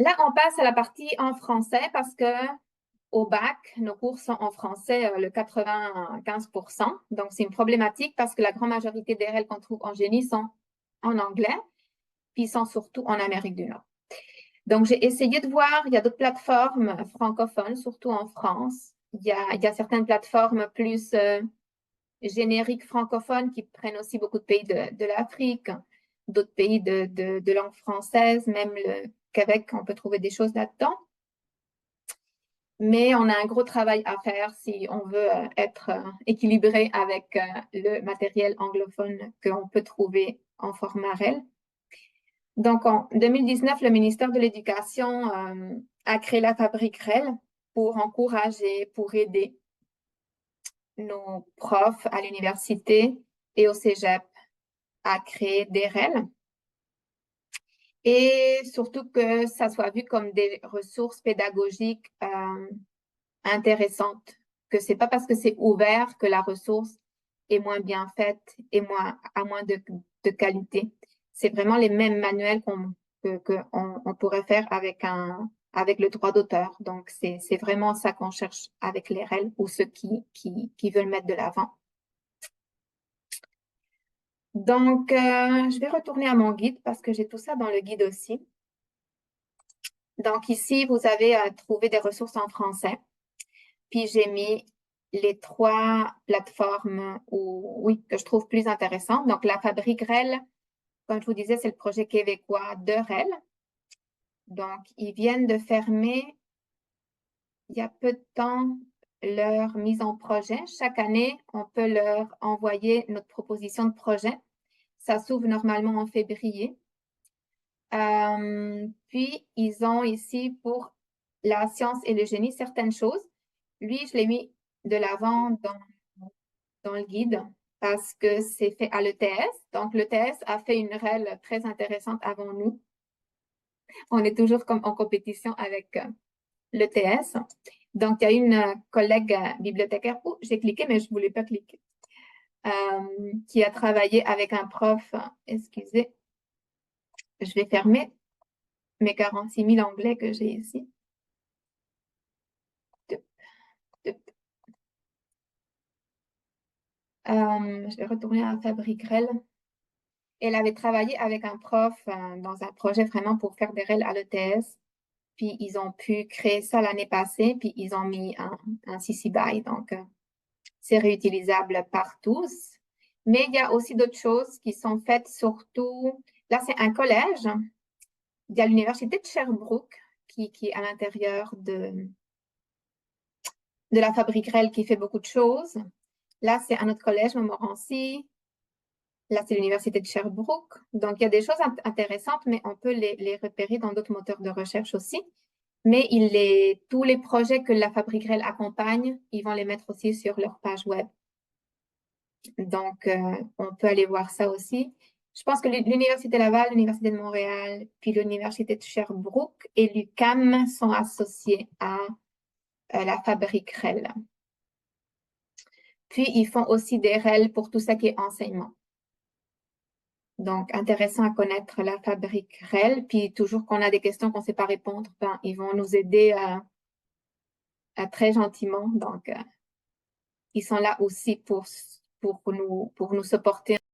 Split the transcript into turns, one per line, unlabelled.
Là, on passe à la partie en français parce que au bac, nos cours sont en français, le 95%. Donc, c'est une problématique parce que la grande majorité des règles qu'on trouve en génie sont en anglais, puis sont surtout en Amérique du Nord. Donc, j'ai essayé de voir, il y a d'autres plateformes francophones, surtout en France. Il y a certaines plateformes plus génériques francophones qui prennent aussi beaucoup de pays de l'Afrique, d'autres pays de langue française, même le Québec, on peut trouver des choses là-dedans. Mais on a un gros travail à faire si on veut être équilibré avec le matériel anglophone qu'on peut trouver en format REL. Donc, en 2019, le ministère de l'Éducation a créé la fabrique REL pour encourager, pour aider nos profs à l'université et au cégep à créer des REL. Et surtout que ça soit vu comme des ressources pédagogiques intéressantes, que c'est pas parce que c'est ouvert que la ressource est moins bien faite et à moins de qualité. C'est vraiment les mêmes manuels qu'on pourrait faire avec le droit d'auteur. Donc, c'est vraiment ça qu'on cherche avec les REL ou ceux qui veulent mettre de l'avant. Donc, je vais retourner à mon guide parce que j'ai tout ça dans le guide aussi. Donc, ici, vous avez trouvé des ressources en français. Puis, j'ai mis les 3 plateformes que je trouve plus intéressantes. Donc, la fabrique REL, comme je vous disais, c'est le projet québécois de REL. Donc, ils viennent de fermer, il y a peu de temps, leur mise en projet. Chaque année, on peut leur envoyer notre proposition de projet. Ça s'ouvre normalement en février. Puis, ils ont ici pour la science et le génie certaines choses. Lui, je l'ai mis de l'avant dans le guide parce que c'est fait à l'ETS. Donc, l'ETS a fait une REL très intéressante avant nous. On est toujours en compétition avec l'ETS. Donc, il y a une collègue bibliothécaire, j'ai cliqué, mais je ne voulais pas cliquer, qui a travaillé avec un prof, excusez, je vais fermer mes 46 000 anglais que j'ai ici. Je vais retourner à Fabrique REL. Elle avait travaillé avec un prof dans un projet vraiment pour faire des REL à l'ETS. Puis, ils ont pu créer ça l'année passée, puis ils ont mis un CC BY. Donc, c'est réutilisable par tous. Mais il y a aussi d'autres choses qui sont faites surtout. Là, c'est un collège. Il y a l'université de Sherbrooke qui est à l'intérieur de la fabrique REL qui fait beaucoup de choses. Là, c'est un autre collège, Montmorency. Là, c'est l'université de Sherbrooke. Donc, il y a des choses intéressantes, mais on peut les repérer dans d'autres moteurs de recherche aussi. Mais tous les projets que la fabrique REL accompagne, ils vont les mettre aussi sur leur page web. Donc, on peut aller voir ça aussi. Je pense que l'Université Laval, l'Université de Montréal, puis l'Université de Sherbrooke et l'UQAM sont associés à la fabrique REL. Puis, ils font aussi des REL pour tout ça qui est enseignement. Donc, intéressant à connaître la fabrique REL. Puis, toujours qu'on a des questions qu'on ne sait pas répondre, ben, ils vont nous aider très gentiment. Donc, ils sont là aussi pour nous supporter.